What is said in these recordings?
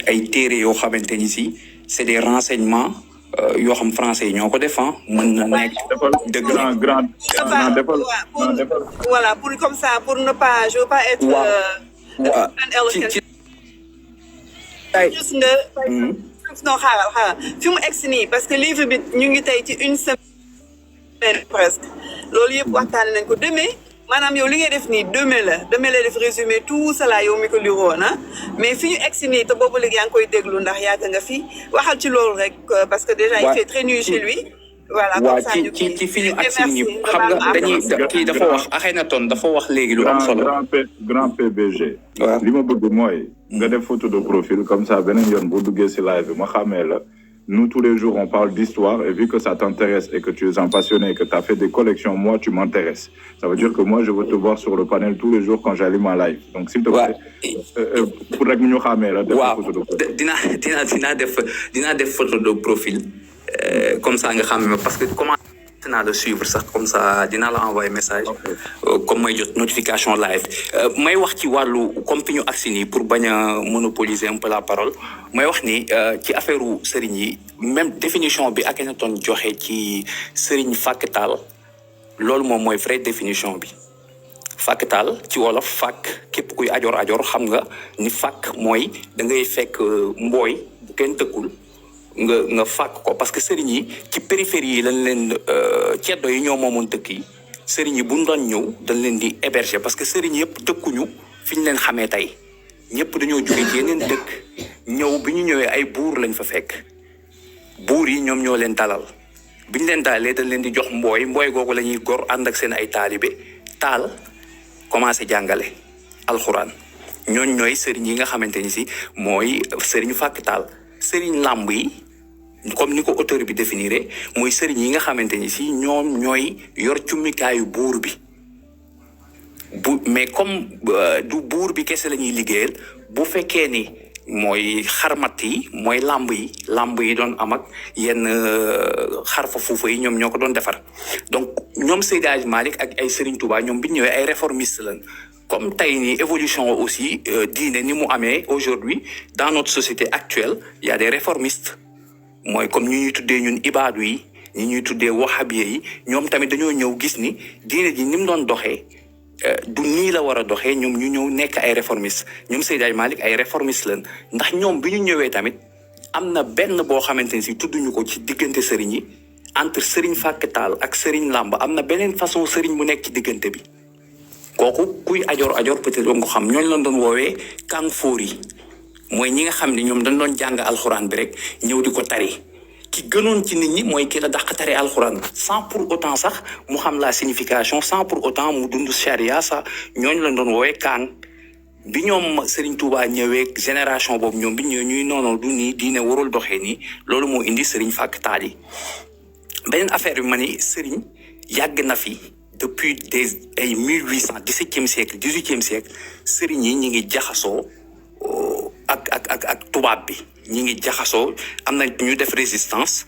ay téere yoo xamante ni si c'est des renseignements yoo xam français yi ñoo ko def mën na nekk dëgg voilà pour comme ça pour ne pas je veux pas être gis nga non xaaral fi mu egsi nii parce que livre bi ñu ngi tey ci une semaine presque loolu yëpp waxtaane nañ ko demee maanaam yow li ngay def nii demee lay def résumé tout cela yow mi ko liroon mais fi ñu egsi nii te boobu léegi yaa ngi koy déglu ndax yàgg nga fi waxal ci loolu rek parce que déjà il fait très nuit chez lui voilà comme ça ñu ci fi ñu agsi nii xam nga dañuy kii dafa wax Akhenaton dafa wax léegi lu am solo grand PBG li ma bëgg mooy nga def photo de profil comme ça beneen yoon boo duggee si live bi ma xamee la nous tous les jours on parle d'histoire et vu que ça t'intéresse et que tu es un passionné et que tu as fait des collections moi tu m'intéresses ça veut dire que moi je veux te voir sur le panel tous les jours quand j'allume un live donc s'il te plaît pour rek mu ñu xamee la def photo de profil dinaa def photo de profil comme ça nga xam parce que comment naa la suivre sax comme ça dinaa la envoyer message comme may jot notification live may wax ci wàllu comme fi ñu agsi nii pour bañ a monopoliser un peu la parole may wax ni ci affaire u sëriñ yi même définition bi Akhenaton joxe ci sëriñ fàkkatal loolu moom mooy vraie définition bi fàkkatal ci wolof fàkk képp kuy ajoor xam nga ni fàkk mooy da ngay fekk mbooy bu kenn tëkkul nga fàkk ko parce que sëriñ yi ci périphérie yi lañ leen ceddo yi ñoo moomoon dëkk yi sëriñ yi buñ doon ñëw dañ leen di héberger parce que sëriñ yëpp dëkkuñu fi ñu leen xamee tey ñëpp dañoo jóge ci yeneen dëkk ñëw bi ñu ñëwee ay buur lañ fa fekk buur yi ñoom ñoo leen dalal bi ñu leen dalalee dañ leen di jox mbooy googu la ñuy gor ànd ak seen ay taalibe taal commencé jàngale alxuraan ñooy sëriñ yi nga xamante ni si mooy sëriñu fàkk taal sëriñ làmb yi comme ni ko auteur bi définiré mooy sëriñ yi nga xamante ni si ñoom ñooy yor cummikaayu buur bi mais comme du buur bi kese la ñuy liggéeyal bu fekkee ni mooy xarmat yi mooy làmb yi doon am ak yenn xarfa fuufa yi ñoom ñoo ko doon defar donc ñoom Seydi Hadji Malick ak ay Serigne Touba ñoom bi ñu ñëwee ay réformistes lañ comme tey nii évolution aussi diine ni mu amee aujourd'hui dans notre société actuelle il y a des réformistes mooy comme ñuy tuddee ñun ibaadu yi ñuy tuddee wahabiya yi ñoom tamit dañoo ñëw gis ni diine ji ni mu doon doxee du nii la war a doxee ñoom ñu ñëw nekk ay réformistes ñoom Seydi Hadji Malick ay réformistes lañ ndax ñoom bi ñu ñëwee tamit am na benn boo xamante ni si tudduñu ko ci diggante sëriñ yi entre sëriñ fàkkatal ak sëriñ làmb am na beneen façon sëriñ bu nekk ci diggante bi kooku kuy ajoor peut-être nga xam ñooñu lañ doon woowee kàng fóor yi mooy ñi nga xam ne ñoom dañ doon jàng alxuraan bi rek ñëw di ko tari ki gënoon ci nit ñi mooy ki la dàq tari alxuraan sans pour autant sax mu xam la signification sans pour autant mu dund charia sax ñooñu lañ doon woowee kàng bi ñoom Serigne Touba ñëwee génération boobu ñoom bi ñëwee ñuy noonu du nii diine warul doxee nii loolu moo indi Serigne fàkk taal yi beneen affaire bi ma ni Serigne yàgg na fi depuis ay 1800 17e siècle 18e siècle Serigne yi ñi ngi jaxasoo ak tubaab bi ñi ngi jaxasoo am na ñu def résistance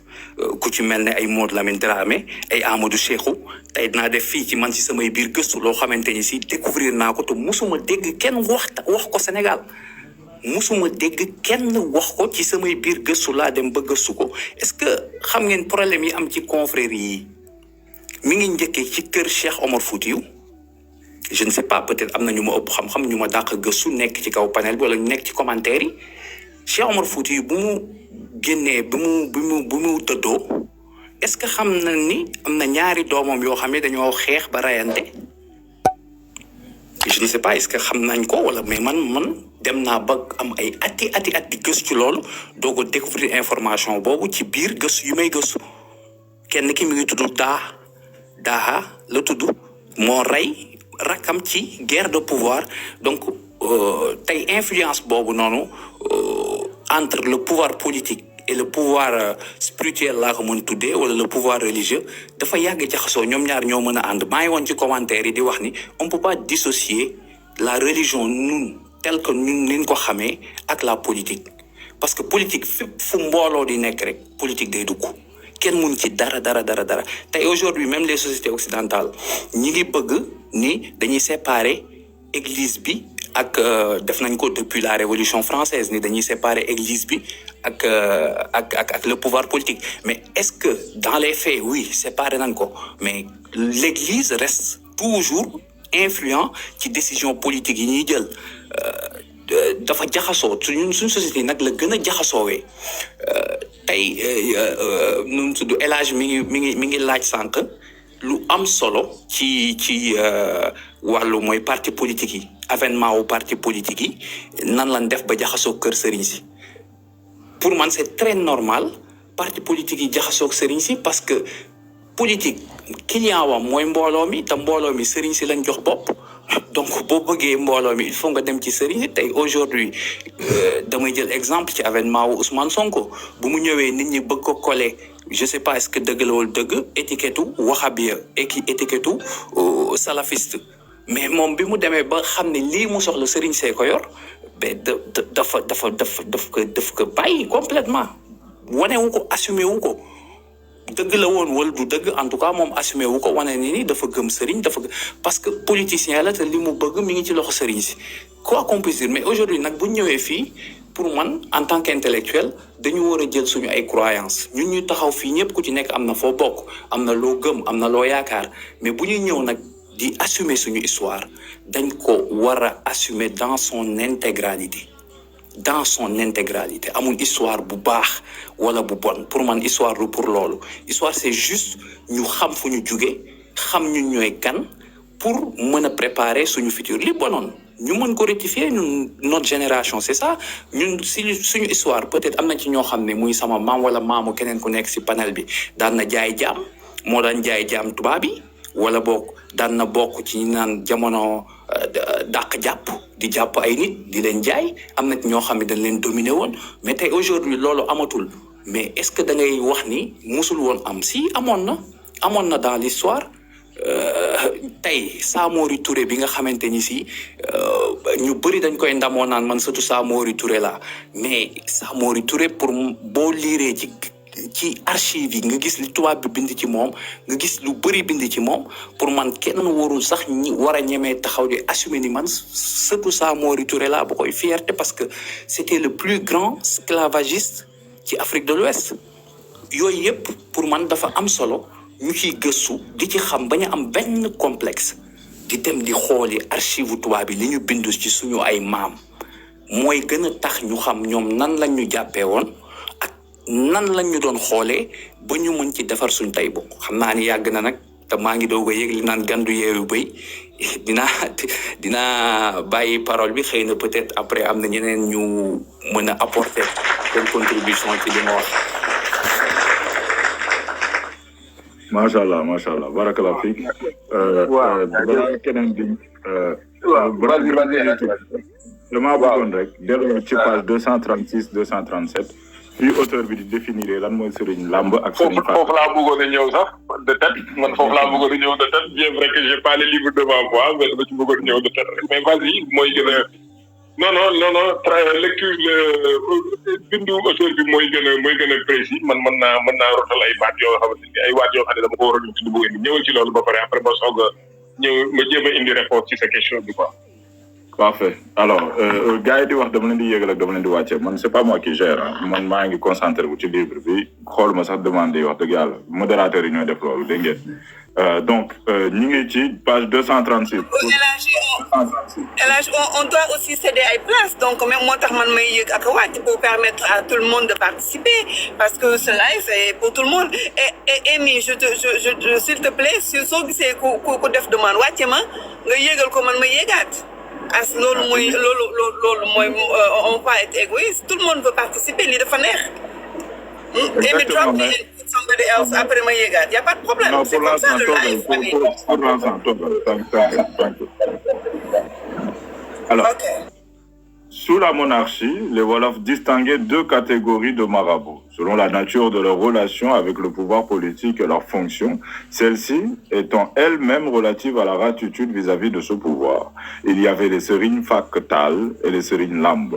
ku ci mel ne ay Maodo Lamine Dramé ay Amadou Cheikhou tey dinaa def fii ci man ci samay biir gëstu loo xamante ni si découvrir naa ko te musuma dégg kenn wax ko Sénégal musuma dégg kenn wax ko ci samay biir gëstu laa dem ba gëstu ko est-ce que xam ngeen problème yi am ci confrérie yi mi ngi njëkkee ci kër Cheikh Omar Foutiyou je ne sais pas peut-être am na ñu ma ëpp xam-xam ñu ma dàq gëstu nekk ci kaw panel bi wala ñu nekk ci commentaire yi Cheikh Omar Foutiyou bu mu génnee bu mu tëddoo est-ce que xam na ni am na ñaari doomam yoo xam ne dañoo xeex ba rayante je ne sais pas est-ce que xam nañ ko wala mais man dem naa ba am ay ati di gëstu loolu doo ko découvrir information boobu ci biir gëstu yu may gëstu kenn ki mi ngi tudd Daha la tudd moo rey rakam ci guerre de pouvoir donc tey influence boobu noonu entre le pouvoir politique et le pouvoir spirituel laa ko mën tuddee wala le pouvoir religieux dafa yàgg jaxasoo ñoom ñaar ñoo mën a ànd maa ngi woon ci commentaire yi di wax ni on peut pas dissocier la religion ñun tel que ñun niñ ko xamee ak la politique parce que politique fépp fu mbooloo di nekk rek politique day dugg kenn mun ci dara tey aujourd'hui même les sociétés occidentales ñi ngi bëgg ni dañuy séparer église bi ak def nañ ko depuis la Révolution française ni dañuy séparer église bi ak le pouvoir politique mais est-ce que dans les faits oui séparer nañ ko mais l'église reste toujours influent ci décision politique yi ñuy jël dafa jaxasoo suñu société nag la gën a jaxasoowee tey nu mu tudd élage mi ngi laaj sànq lu am solo ci wàllu mooy parti politique yi avènement wu parti politique yi nan lañ def ba jaxasoo kër sëriñ si pour man c'est très normal parti politique yi jaxasoo sëriñ si parce que politique client wam mooy mbooloo mi te mbooloo mi sëriñ si lañ jox bopp donc boo bëggee mbooloo mi il faut nga dem ci sëriñ si tey aujourd'hui damay jël exemple ci avènement wu Ousmane Sonko bu mu ñëwee nit ñi bëgg ko coller je sais pas est-ce que dëgg la wala dëgg étiquette wahhabia étiquette salafiste mais moom bi mu demee ba xam ne lii mu soxla sëriñ see ko yor ba daf ko bàyyi complètement wane wu ko assumé wu ko dëgg la woon wala du dëgg en tout cas moom assumé wu ko wane ni dafa gëm sëriñ parce que politicien la te li mu bëgg mi ngi ci loxo sëriñ si quoi qu'on puisse dire mais aujourd'hui nag bu ñu ñëwee fii pour man en tant qu'intellectuel dañu war a jël suñu ay croyances ñun ñu taxaw fii ñëpp ku ci nekk am na foo bokk am na loo gëm am na loo yaakaar mais bu ñuy ñëw nag di assumer suñu histoire dañ ko war a assumer dans son intégralité amul histoire bu baax wala bu bon pour man histoire du pour loolu histoire c'est juste ñu xam fu ñu jóge xam ñun ñooy kan pour mën a préparer suñu futur li bonoon ñu mën ko rectifier ñun notre génération c'est ça ñun si suñu histoire peut-être am na ci ñoo xam ne muy sama maam wala maamu keneen ku nekk si panel bi daan na jaay jaam moo daan jaay jaam tubaab bi wala boog daan na bokk ci naan jamono dàq jàpp di jàpp ay nit di leen jaay am na ñoo xam ne dañ leen dominer woon mais tey aujourd'hui loolu amatul mais est-ce que da ngay wax ni musul woon am si amoon na dans l'histoire tey Samori Touré bi nga xamante ni si ñu bëri dañ koy ndamoo naan man surtout Samori Touré la mais Samori Touré pour boo liiree ci archive yi nga gis li tubaab bi bind ci moom nga gis lu bëri bind ci moom pour man kenn warul sax ñi war a ñemee taxaw di assumer ni man surtout Samori Touré laa ba koy fierté parce que c'était le plus grand esclavagiste ci Afrique de l'Ouest yooyu yëpp pour man dafa am solo ñu ciy gëstu di ci xam bañ a am benn complexe di dem di xooli archive tubaab bi li ñu bindu ci suñu ay maam mooy gën a tax ñu xam ñoom nan lañ ñu jàppee woon nan lañ ñu doon xoolee ba ñu mën ci defar suñ tey bokk xam naa ni yàgg na nag te maa ngi doog a yëg li naan gandu yeewu bëy dinaa bàyyi parole bi xëy na peut-être après am na ñeneen ñu mën a apporter seen contribution ci li ma wax. macha allah barakallah fiik. balaa keneen bi. damaa bëggoon rek dellu ci page 236 237. fii auteur bi di définir lan mooy sëriñ làmb ak sëriñ Fatou. foofu laa bëggoon a ñëw sax de tête man foofu laa bëggoon a ñëw de tête bien vrai que j'ai pas les livres devant moi mais dama ci bëggoon ñëw de tête rek mais vas-y mooy gën a non lecture bindu auteur bi mooy gën a précis man mën naa rotal ay baat yoo xamante ni ay waat yoo xam ne dama ko war a ñu tudd bu indi ñëwal ci loolu ba pare après ma soog a ñëw ma jéem a indi réponse ci sa question bi quoi. Parfait. Alors, gars yi di wax dama leen di yéegal ak dama leen di wàcce man c'est pas moi qui gère man maa ngi concentré wu ci livre bi xooluma sax demandé wax dëgg yàlla modérateur yi ñooy def loolu dégg ngeen donc ñu ngi ci page 236. Elhadj on doit aussi céder ay place donc même moo tax man may yëg ak wàcc pour permettre à tout le monde de participer parce que ce live c'est pour tout le monde et Amy je s'il te plaît soo gisee ku def demande wàcce ma nga yéegal ko man ma yéegaat. as loolu mooy on va être égoïste tout le monde veut participer lii dafa neex. exactement mais somebody else après ma yéegaat y a pas de problème. non c'est comme ça le live. pour l'instant alors sous la monarchie les Wolofs distinguaient deux catégories de marabouts selon la nature de leur relation avec le pouvoir politique et leurs fonctions, celle-ci étant elle-même relative à la ratitude vis-à-vis de ce pouvoir. Il y avait les Serigne Faktal et les Serigne Lamb.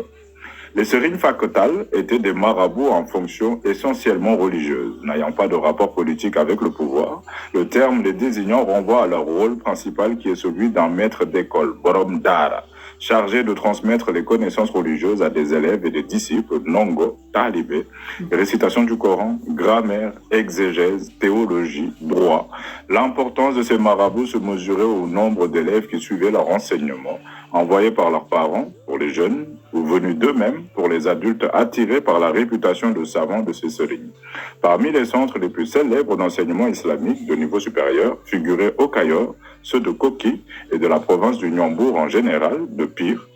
Les Serigne Faktal étaient des marabouts en fonction essentiellement religieuse, n'ayant pas de rapport politique avec le pouvoir. Le terme les désignant renvoie à leur rôle principal qui est celui d'un maître d'école, Borom Dara. chargés de transmettre les connaissances religieuses à des élèves et des disciples, nongo, talibé, récitation du Coran, grammaire, exégèse, théologie, droit. L'importance de ces marabouts se mesurait au nombre d'élèves qui suivaient leur enseignement, envoyés par leurs parents pour les jeunes ou venus d'eux-mêmes pour les adultes attirés par la réputation de savants de ces sérignes. Parmi les centres les plus célèbres d'enseignement islamique de niveau supérieur figuraient au Cayor, ceux de Koki et de la province du Nyambour en général, de Pire,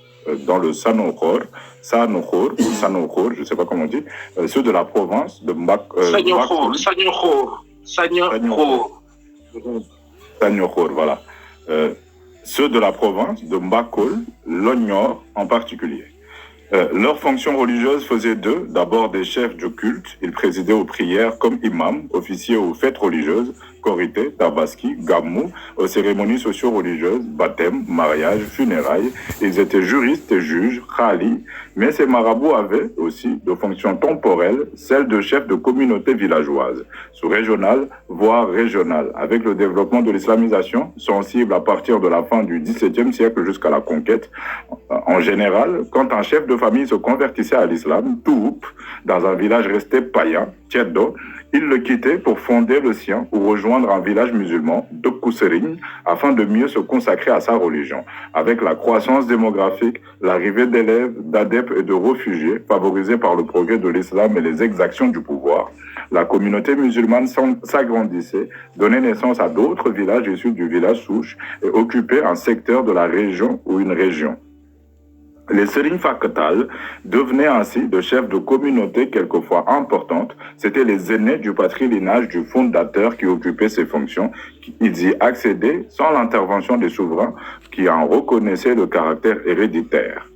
dans le Sanokhor, je ne sais pas comment on dit, ceux de la province de Sanyokhor, voilà. Ceux de la province de Mbakol, Lognor en particulier. Leurs fonctions religieuses faisaient d'eux d'abord des chefs de culte. Ils présidaient aux prières comme imams, officiers aux fêtes religieuses, Korité, Tabaski, Gamou, aux cérémonies socio-religieuses, baptême, mariage, funérailles. Ils étaient juristes et juges, khali, mais ces marabouts avaient aussi de fonctions temporelles, celles de chefs de communautés villageoises, sous-régionales, voire régionales. Avec le développement de l'islamisation, sensible à partir de la fin du XVIIe siècle jusqu'à la conquête, en général, quand un chef de famille se convertissait à l'islam, Toup, dans un village resté païen, Tcheddo, il le quittait pour fonder le sien ou rejoindre un village musulman, Dokkousering, afin de mieux se consacrer à sa religion. Avec la croissance démographique, l'arrivée d'élèves, d'adeptes et de réfugiés, favorisés par le progrès de l'islam et les exactions du pouvoir, la communauté musulmane s'agrandissait, donnait naissance à d'autres villages issus du village souche et occupait un secteur de la région ou une région. Les Sérignes Faktal devenaient ainsi de chefs de communautés quelquefois importantes. C'étaient les aînés du patrilinéage du fondateur qui occupaient ces fonctions. Ils y accédaient sans l'intervention des souverains qui en reconnaissaient le caractère héréditaire.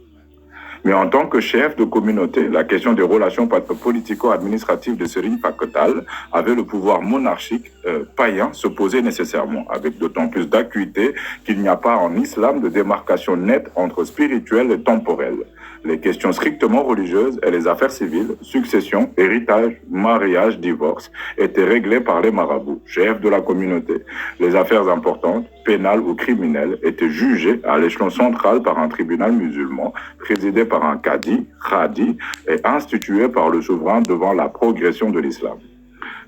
Mais en tant que chef de communauté, la question des relations politico-administratives des Sérignes Faktal avait le pouvoir monarchique païen se posait nécessairement, avec d'autant plus d'acuité qu'il n'y a pas en islam de démarcation nette entre spirituel et temporel. Les questions strictement religieuses et les affaires civiles, succession, héritage, mariage, divorce, étaient réglées par les marabouts, chefs de la communauté. Les affaires importantes, pénales ou criminelles, étaient jugées à l'échelon central par un tribunal musulman, présidé par un cadi, khadi, et institué par le souverain devant la progression de l'islam.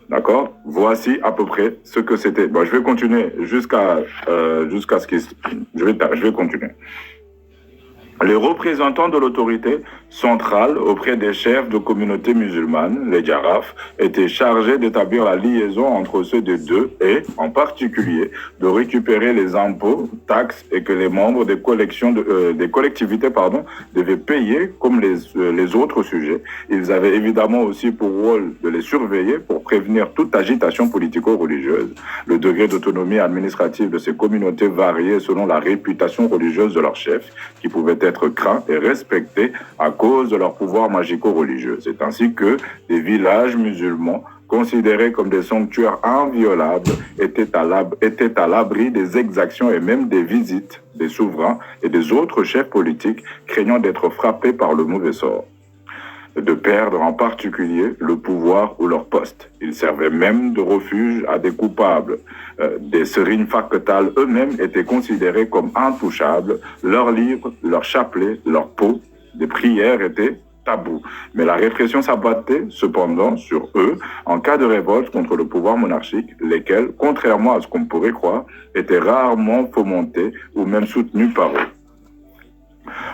D'accord? Voici à peu près ce que c'était. Bon, je vais continuer jusqu'à ce qu'il... Je vais continuer. Les représentants de l'autorité centrale auprès des chefs de communautés musulmanes, les djarafs, étaient chargés d'établir la liaison entre ceux des deux et, en particulier, de récupérer les impôts, taxes et que les membres des collectivités devaient payer comme les autres sujets. Ils avaient évidemment aussi pour rôle de les surveiller pour prévenir toute agitation politico-religieuse. Le degré d'autonomie administrative de ces communautés variait selon la réputation religieuse de leurs chefs, qui pouvaient être craints et respectés à cause de leur pouvoir magico-religieux. C'est ainsi que des villages musulmans considérés comme des sanctuaires inviolables étaient à l'abri des exactions et même des visites des souverains et des autres chefs politiques craignant d'être frappés par le mauvais sort, de perdre en particulier le pouvoir ou leur poste. Ils servaient même de refuge à des coupables. Des Sérignes Faktal eux-mêmes étaient considérés comme intouchables. Leurs livres, leurs chapelets, leurs pots, des prières étaient tabous. Mais la répression s'abattait cependant sur eux en cas de révolte contre le pouvoir monarchique, lesquels, contrairement à ce qu'on pourrait croire, étaient rarement fomentés ou même soutenus par eux.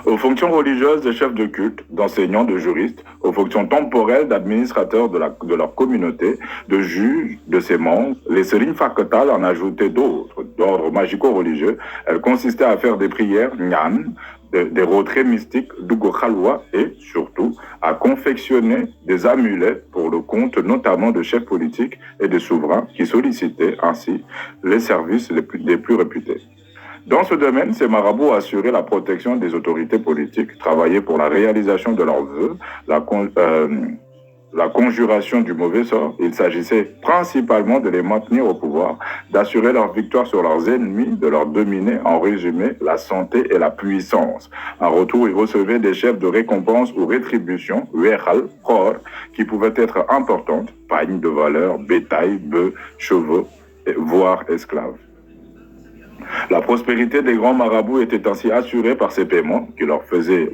Aux fonctions religieuses des chefs de culte, d'enseignants, de juristes, aux fonctions temporelles d'administrateurs de leur communauté, de juges, de ses membres, les Sérignes Faktal en ajoutaient d'autres, d'ordre magico-religieux. Elles consistaient à faire des prières, nyan, des retraits mystiques, Dugo Khalwa, et surtout à confectionner des amulets pour le compte notamment de chefs politiques et de souverains qui sollicitaient ainsi les services les plus réputés. Dans ce domaine, ces marabouts assuraient la protection des autorités politiques, travaillaient pour la réalisation de leurs vœux, la conjuration du mauvais sort. Il s'agissait principalement de les maintenir au pouvoir, d'assurer leur victoire sur leurs ennemis, de leur dominer, en résumé, la santé et la puissance. En retour, ils recevaient des chefs de récompense ou rétribution, Uechal, Khor, qui pouvaient être importantes, pagnes de valeur, bétail, bœufs, chevaux, voire esclaves. La prospérité des grands marabouts était ainsi assurée par ces paiements qui leur faisaient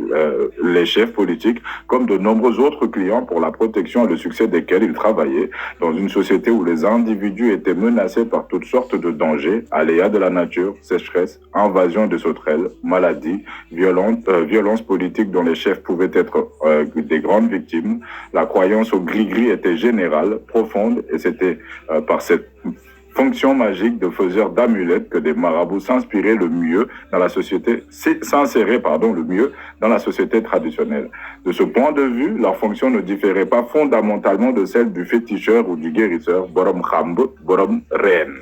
les chefs politiques, comme de nombreux autres clients pour la protection et le succès desquels ils travaillaient, dans une société où les individus étaient menacés par toutes sortes de dangers, aléas de la nature, sécheresse, invasion de sauterelles, maladies, violences politiques dont les chefs pouvaient être des grandes victimes. La croyance au gris-gris était générale, profonde, et c'était par cette fonction magique de faiseur d'amulettes que des marabouts s'inspiraient le mieux dans la société, s'inséraient, le mieux dans la société traditionnelle. De ce point de vue, leur fonction ne différait pas fondamentalement de celle du féticheur ou du guérisseur, Borom Khamb, Borom Reen.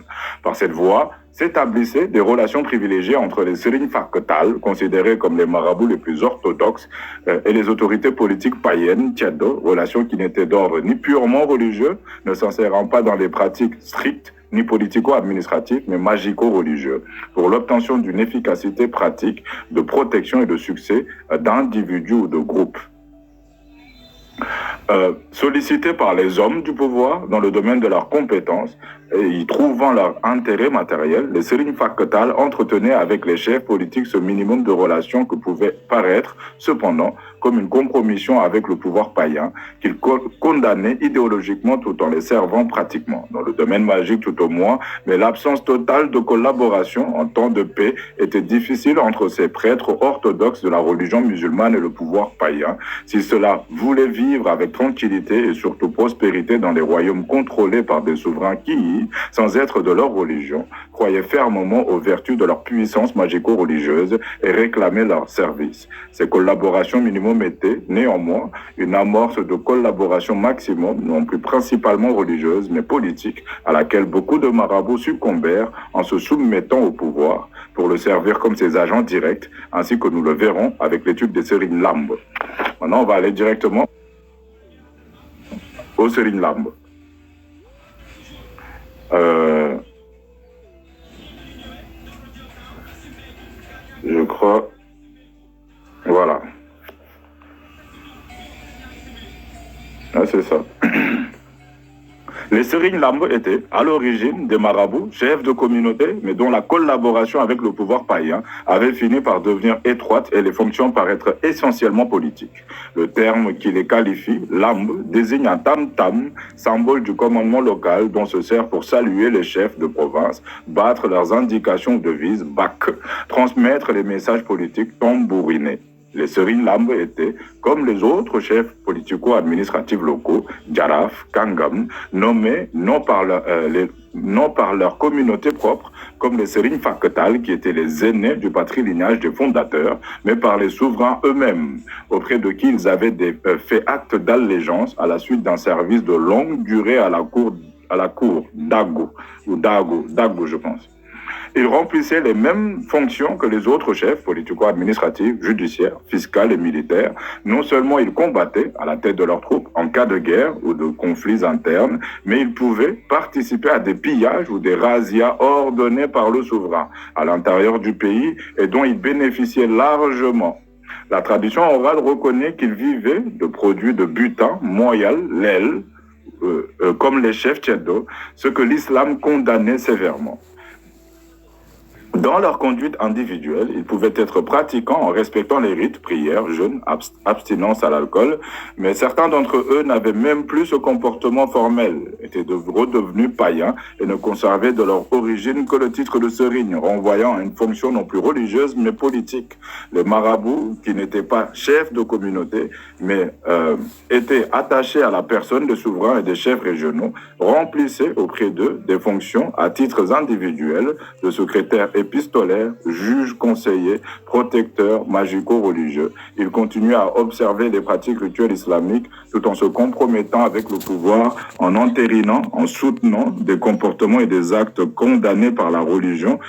Par cette voie, s'établissaient des relations privilégiées entre les Serigne Fakketal, considérés comme les marabouts les plus orthodoxes, et les autorités politiques païennes, Tchaddo, relations qui n'étaient d'ordre ni purement religieux, ne s'insérant pas dans les pratiques strictes, ni politico-administratifs, mais magico-religieux, pour l'obtention d'une efficacité pratique, de protection et de succès d'individus ou de groupes. Sollicités par les hommes du pouvoir dans le domaine de leurs compétences et y trouvant leur intérêt matériel, les Serigne Fakketal entretenaient avec les chefs politiques ce minimum de relations que pouvait paraître, cependant, comme une compromission avec le pouvoir païen qu'ils condamnaient idéologiquement tout en les servant pratiquement, dans le domaine magique tout au moins, mais l'absence totale de collaboration en temps de paix était difficile entre ces prêtres orthodoxes de la religion musulmane et le pouvoir païen, si cela voulait vivre avec tranquillité et surtout prospérité dans les royaumes contrôlés par des souverains qui, sans être de leur religion, croyaient fermement aux vertus de leur puissance magico-religieuse et réclamaient leur service. Ces collaborations minimum étaient, néanmoins, une amorce de collaboration maximum, non plus principalement religieuse, mais politique, à laquelle beaucoup de marabouts succombèrent en se soumettant au pouvoir pour le servir comme ses agents directs, ainsi que nous le verrons avec l'étude des Serigne Lamb. Maintenant, on va aller directement au Serigne Lamb. Je crois... Voilà. Ah, c'est ça. Les Serigne Lamb étaient, à l'origine, des marabouts, chefs de communauté, mais dont la collaboration avec le pouvoir païen avait fini par devenir étroite et les fonctions par être essentiellement politiques. Le terme qui les qualifie, Lamb, désigne un tam-tam, symbole du commandement local dont se sert pour saluer les chefs de province, battre leurs indications de devise, bak, transmettre les messages politiques, tambourinés. Les Serigne Lamb étaient, comme les autres chefs politico-administratifs locaux, Jaraf, Kangam, nommés non par leur communauté propre, comme les Serigne Fakketal, qui étaient les aînés du patrilignage des fondateurs, mais par les souverains eux-mêmes, auprès de qui ils avaient fait acte d'allégeance à la suite d'un service de longue durée à la cour d'Ago, ou Dago, je pense. Ils remplissaient les mêmes fonctions que les autres chefs politico-administratifs, judiciaires, fiscales et militaires. Non seulement ils combattaient à la tête de leurs troupes en cas de guerre ou de conflits internes, mais ils pouvaient participer à des pillages ou des razzias ordonnés par le souverain à l'intérieur du pays et dont ils bénéficiaient largement. La tradition orale reconnaît qu'ils vivaient de produits de butin, moyal, l'aile, comme les chefs tchaddo, ce que l'islam condamnait sévèrement. Dans leur conduite individuelle, ils pouvaient être pratiquants en respectant les rites, prières, jeûnes, abstinence à l'alcool, mais certains d'entre eux n'avaient même plus ce comportement formel, étaient redevenus païens et ne conservaient de leur origine que le titre de Serigne, renvoyant à une fonction non plus religieuse mais politique. Les marabouts, qui n'étaient pas chefs de communauté, mais étaient attachés à la personne des souverains et des chefs régionaux, remplissaient auprès d'eux des fonctions à titres individuels de secrétaire épistolaire, juge conseiller, protecteur, magico-religieux. Il continue à observer les pratiques rituelles islamiques tout en se compromettant avec le pouvoir, en entérinant, en soutenant des comportements et des actes condamnés par la religion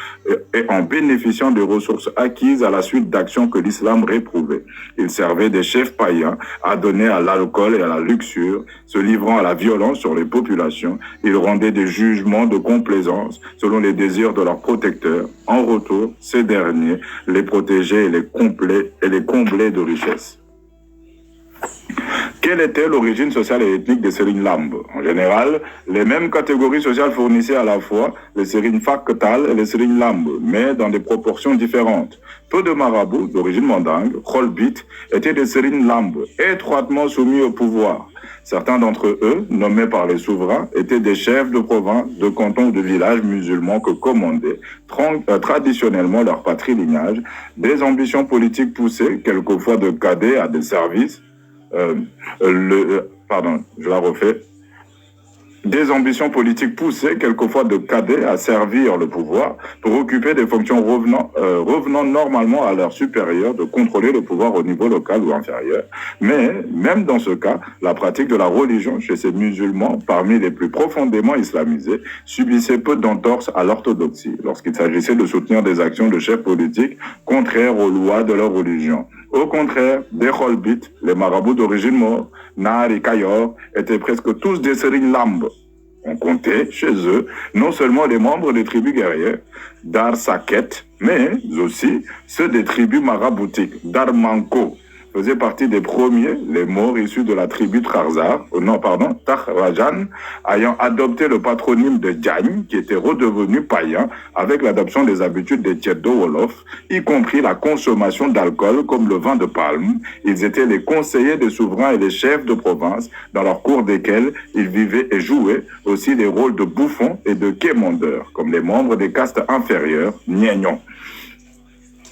et en bénéficiant des ressources acquises à la suite d'actions que l'islam réprouvait. Il servait des chefs païens, adonnés à l'alcool et à la luxure, se livrant à la violence sur les populations. Il rendait des jugements de complaisance selon les désirs de leurs protecteurs. En retour, ces derniers les protégeaient et les comblaient de richesses. Quelle était l'origine sociale et ethnique des Serigne Lamb? En général, les mêmes catégories sociales fournissaient à la fois les Serigne Faktal et les Serigne Lamb, mais dans des proportions différentes. Peu de marabouts d'origine mandingue, Kholbit, étaient des Serigne Lamb, étroitement soumis au pouvoir. Certains d'entre eux, nommés par les souverains, étaient des chefs de province, de cantons ou de villages musulmans que commandaient traditionnellement leur patrilignage, des ambitions politiques poussées, quelquefois de cadets à des services. Je la refais. Des ambitions politiques poussées, quelquefois de cadets à servir le pouvoir pour occuper des fonctions revenant normalement à leurs supérieurs de contrôler le pouvoir au niveau local ou inférieur. Mais, même dans ce cas, la pratique de la religion chez ces musulmans, parmi les plus profondément islamisés, subissait peu d'entorses à l'orthodoxie lorsqu'il s'agissait de soutenir des actions de chefs politiques contraires aux lois de leur religion. Au contraire, des Kholbit, les marabouts d'origine maure, Naar et Kayor, étaient presque tous des Serigne Lamb. On comptait chez eux non seulement les membres des tribus guerrières d'Ar Saket, mais aussi ceux des tribus maraboutiques d'Armanko. Faisaient partie des premiers, les Maures issus de la tribu Tahrajan, ayant adopté le patronyme de Diagne, qui était redevenu païen avec l'adoption des habitudes des Tchèddo Wolof, y compris la consommation d'alcool comme le vin de palme. Ils étaient les conseillers des souverains et les chefs de province, dans leur cour desquels ils vivaient et jouaient aussi des rôles de bouffons et de quémandeurs, comme les membres des castes inférieures, Niegnon.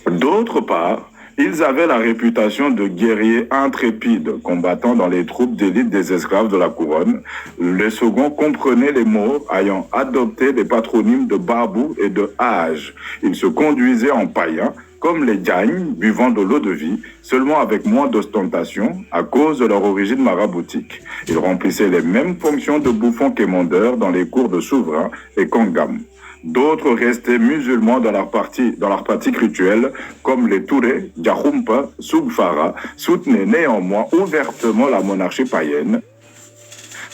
D'autre part, ils avaient la réputation de guerriers intrépides, combattant dans les troupes d'élite des esclaves de la couronne. Les seconds comprenaient les Maures ayant adopté des patronymes de Babou et de Hage. Ils se conduisaient en païens, comme les Diagne, buvant de l'eau de vie, seulement avec moins d'ostentation à cause de leur origine maraboutique. Ils remplissaient les mêmes fonctions de bouffons quémandeurs dans les cours de souverains et Kangam. D'autres restaient musulmans dans leur pratique rituelle, comme les Touré, Djahoumpa, Soubfara, soutenaient néanmoins ouvertement la monarchie païenne.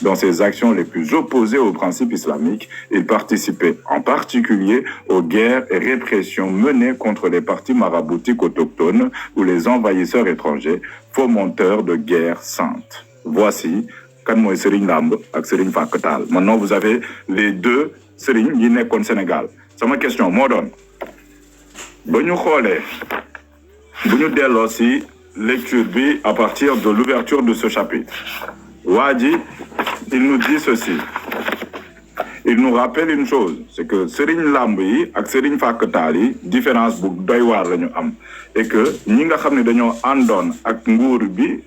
Dans ses actions les plus opposées aux principes islamiques, ils participaient en particulier aux guerres et répressions menées contre les partis maraboutiques autochtones ou les envahisseurs étrangers, fomenteurs de guerres saintes. Voici kan mooy Serigne Lamb ak Serigne Faktal. Maintenant, vous avez les deux Serigne yi nekkoon Sénégal. Sama question moo doon ba ñu xoolee bu ñu delloo si lecture bi à partir de l'ouverture de ce chapitre. Wadi, il nous dit ceci. Il nous rappelle une chose, c'est que Serigne Lamb yi ak Serigne Faktal yi différence bu doy waar la ñu am et que ñi nga xam ne dañoo àndoon ak nguur bi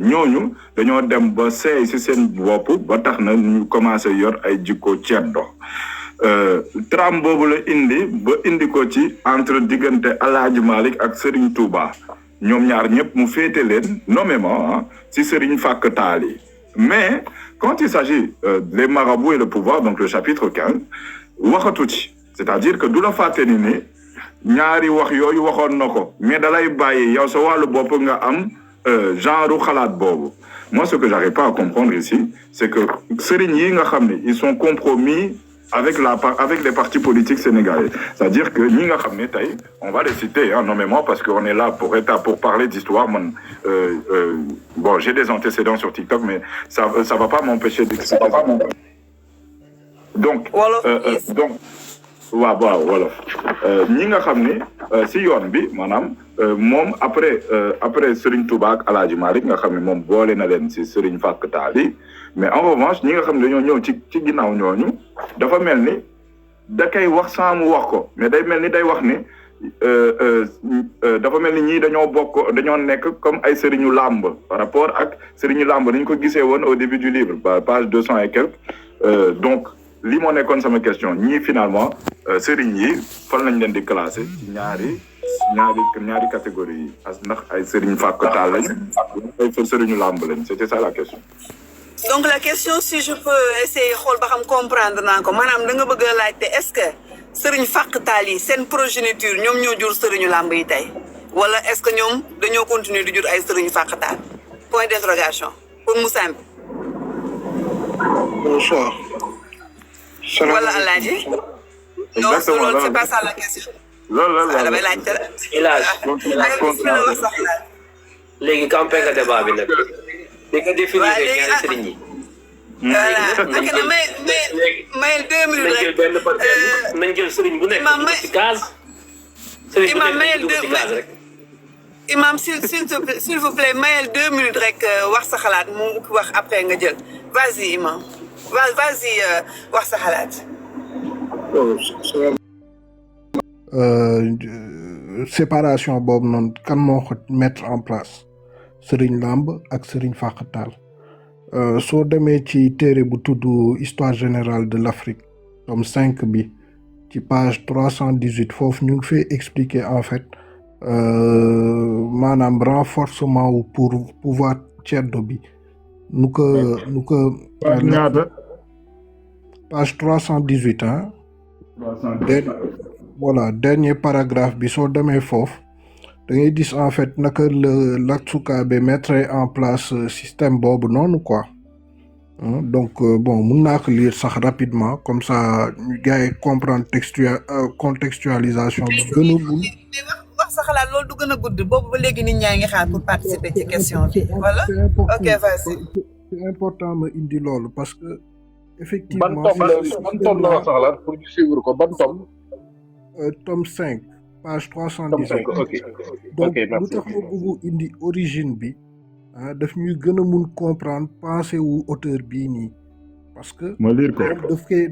ñooñu dañoo dem ba seey ci seen bopp ba tax na ñu commencé yor ay jikko ceddo tram boobu la indi ba indi ko ci entre diggante Alaaji Malick ak Serigne Touba ñoom ñaar ñëpp mu féete leen nommément ci Serigne Faktal yi. Mais quand il s'agit des marabouts et le pouvoir, donc le chapitre 15, waxatu ci, c'est-à-dire que du la fàtte ni ne ñaari wax yooyu waxoon na ko mais dalay bàyyi yow sa wàllu bopp nga am genre xalaat boobu. Moi, ce que j'arrive pas à comprendre ici, c'est que Serigne yi nga xam ne ils sont compromis avec les partis politiques sénégalais. C'est-à-dire que ñi nga xam ne tey on va les citer nommément parce qu'on est là pour parler d'histoire. Bon, j'ai des antécédents sur TikTok, mais ça va pas m'empêcher d'expliquer. Donc voilà. ñi nga xam ne si yoon bi maanaam moom après Serigne Touba ak Alaaji Malick nga xam ne moom boole na leen si Serigne Faktal yi mais en revanche ñi nga xam ne dañoo ñëw ci ginnaaw ñooñu dafa mel ni da koy wax sans mu wax ko mais day mel ni day wax ni dafa mel ni ñii dañoo nekk comme ay Serigne Lamb par rapport ak Serigne Lamb dañ ko gisee woon au début du livre page 200 et quelques donc li moo nekkoon sama question ñii finalement Serigne yi fan lañ leen di classer ñaari catégorie yi ndax ay Serigne Faktal lañ ay Serigne Lamb lañ c'était ça la question. Donc la question, si je peux essayer de comprendre, madame, da nga bëgg laajte est-ce que Serigne Faktal yi seen progéniture ñoom ñoo jur Serigne Lamb yi tey wala est-ce que ñoom dañoo continuer di jur ay Serigne Faktal? Point d'interrogation pour mu simple. Bonsoir. Voilà Alaaji. Non, c'est pas ça la question. loolu damay laajte la. léegi campé nga débat bi nag. dégg nga définir waaw léegi ñaari sëriñ yi. voilà ak na may 2 minutes nañ jël benn par benn nañ jël sëriñ bu nekk dugg ci case. sëriñ bu nekk dugg ci case rek. imam s'il vous plaît mayel 2 minutes rek wax sa xalaat mu wax après nga jël vas-y imam vas-y wax sa xalaat. séparation boobu noonu kan moo ko mettre en place Serigne Lamb ak Serigne Fakhatal soo demee ci téere bu tudd histoire générale de l'Afrique tome 5 bi ci page 318 foofu ñu ngi fay expliquer en fait maanaam renforcement wu pour pouvoir ceddo bi nu ko page 318 hein voilà dernier paragraphe bi soo demee foofu da ngay gis en fait naka Latsukabe mettre en place système boobu noonu quoi donc bon mun naa ko lire sax rapidement comme ça ñu gars yi comprendre contextualisation bi gënagul. wax sa xalaat loolu du gën a gudd boobu ba léegi nit ñaa ngi xaar pour participer ci question bi voilà ok vas-y. c'est important ma indi loolu parce que effectivement ban tome la wax sax la pour ñu suivre ko ban tome. Tome 5 page 318. donc lu tax ma bëgg indi origine bi daf ñuy gën a mun comprendre pensée wu auteur bii nii parce que ma lire ko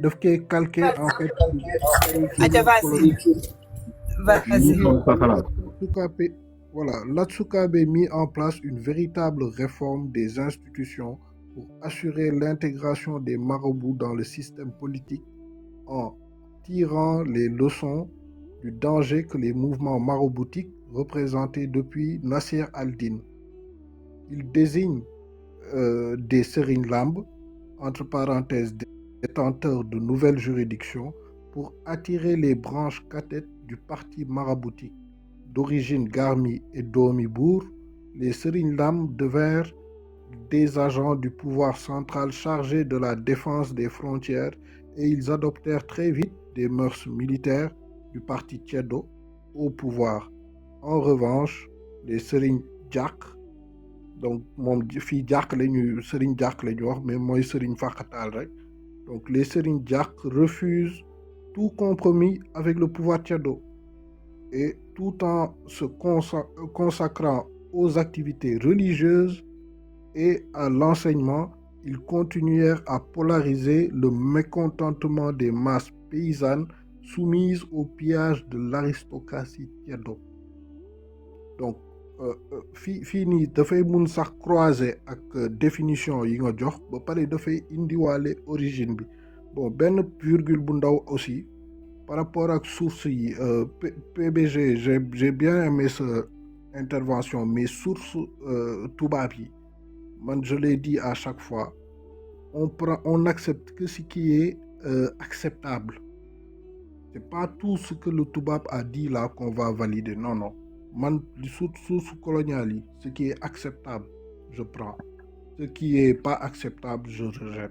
daf koy calquer en fait. Voilà, Latsukabe mis en place une véritable réforme des institutions pour assurer l'intégration des marabouts dans le système politique en tirant les leçons du danger que les mouvements maraboutiques représentaient depuis Nasir al-Din. Il désigne des Serigne Lamb, entre parenthèses, détenteurs de nouvelles juridictions, pour attirer les branches cathètes du parti maraboutique. D'origine Garmi et Domi Bour, les Serigne Lamb devinrent des agents du pouvoir central chargés de la défense des frontières et ils adoptèrent très vite des mœurs militaires du parti Ceddo au pouvoir. En revanche, les Serigne Diak, donc moom fii Diak la ñu Serigne Diak la ñu wax mais mooy Serigne Fakhatal rek, donc les Serigne Diak refusent tout compromis avec le pouvoir Ceddo et tout en se consacrant aux activités religieuses et à l'enseignement, ils continuèrent à polariser le mécontentement des masses paysannes soumises au pillage de l'aristocratie Ceddo. Donc fii nii dafay mun sax croiser ak définition yi nga jox ba pare dafay indiwaale origine bi bon benn virgule bu ndaw aussi par rapport ak source yi PBG j'ai bien aimé sa intervention mais source tubaab yi man je l'ai dit à chaque fois on accepte que ce qui est acceptable. C'est pas tout ce que le tubaab a dit là qu'on va valider non man source coloniale yi ce qui est acceptable je prends ce qui est pas acceptable je rejette.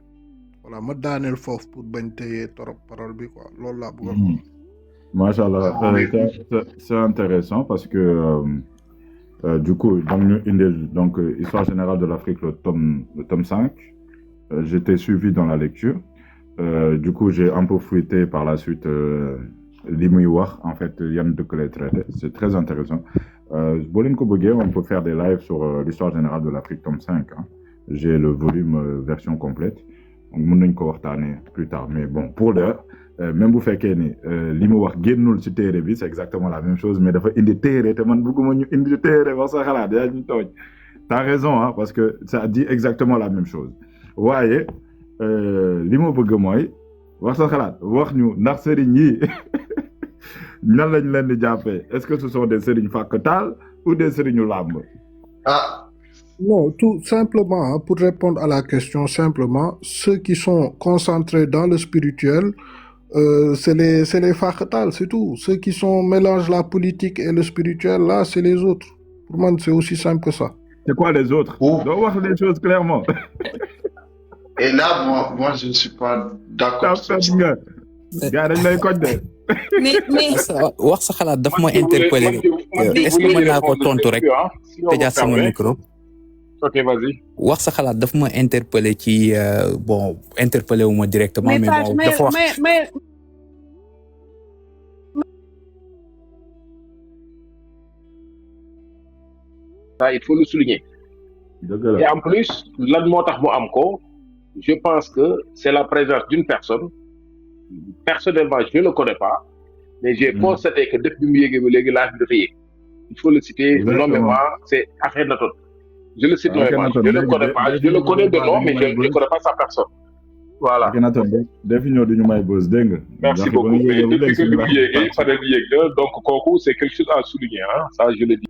Voilà ma daaneel foofu pour bañ téye torop parole bi quoi loolu laa bëggoon. Machallah c'est intéressant parce que du coup donc histoire générale de l'Afrique le tome 5 j'étais suivi dans la lecture du coup j'ai un peu fouillé par la suite li muy wax en fait yan dëkk lay traité c'est très intéressant boo leen ko bëggee on peut faire des lives sur l'histoire générale de l'Afrique tome 5 hein. J'ai le volume version complète donc mën nañ ko waxtaanee plus tard mais bon pour l'heure même bu fekkee ni li mu wax génnul ci téere bi c'est exactement la même chose mais dafa indi téere te man bëgguma ñu indi téere wax sa xalaat yaa ñu tooñ t'as raison hein parce que ça dit exactement la même chose waaye li ma bëgg mooy wax sa xalaat wax ñu ndax sëriñ yi nan lañ leen di jàppee est-ce que ce sont des sëriñ Fakhatal ou des sëriñu Lamb Non, tout simplement, pour répondre à la question, simplement, ceux qui sont concentrés dans le spirituel, c'est les Fakhatal, c'est tout. Ceux qui mélangent la politique et le spirituel, là, c'est les autres. Pour moi, c'est aussi simple que ça. C'est quoi les autres? On doit voir les choses clairement. Et là, moi, je ne suis pas d'accord. mais wax sa xalaat daf ma interpeller est-ce que mën naa ko tontu rek tëjaat sama micro Ok, vas-y. wax sa xalaat daf ma interpellé ci bon interpellé wu ma directement mais bon dafa wax ça il faut le souligner. Et en plus lan moo tax mu am ko je pense que c'est la présence d'une personne personnellement je ne le connais pas mais j'ai constaté que depuis mu yéegee ba léegi live bi dafa yéeg il faut le citer nommément c'est Akhenaton je le cite nommément je le connais pas je le connais de nom mais je ne connais pas sa personne voilà Akhenaton defi ñoo duñu may buzz dégg nga merci beaucoup mais depuis que mu yéegee Fadel yéeg na donc kooku c'est quelque chose à souligner hein ça je le dis.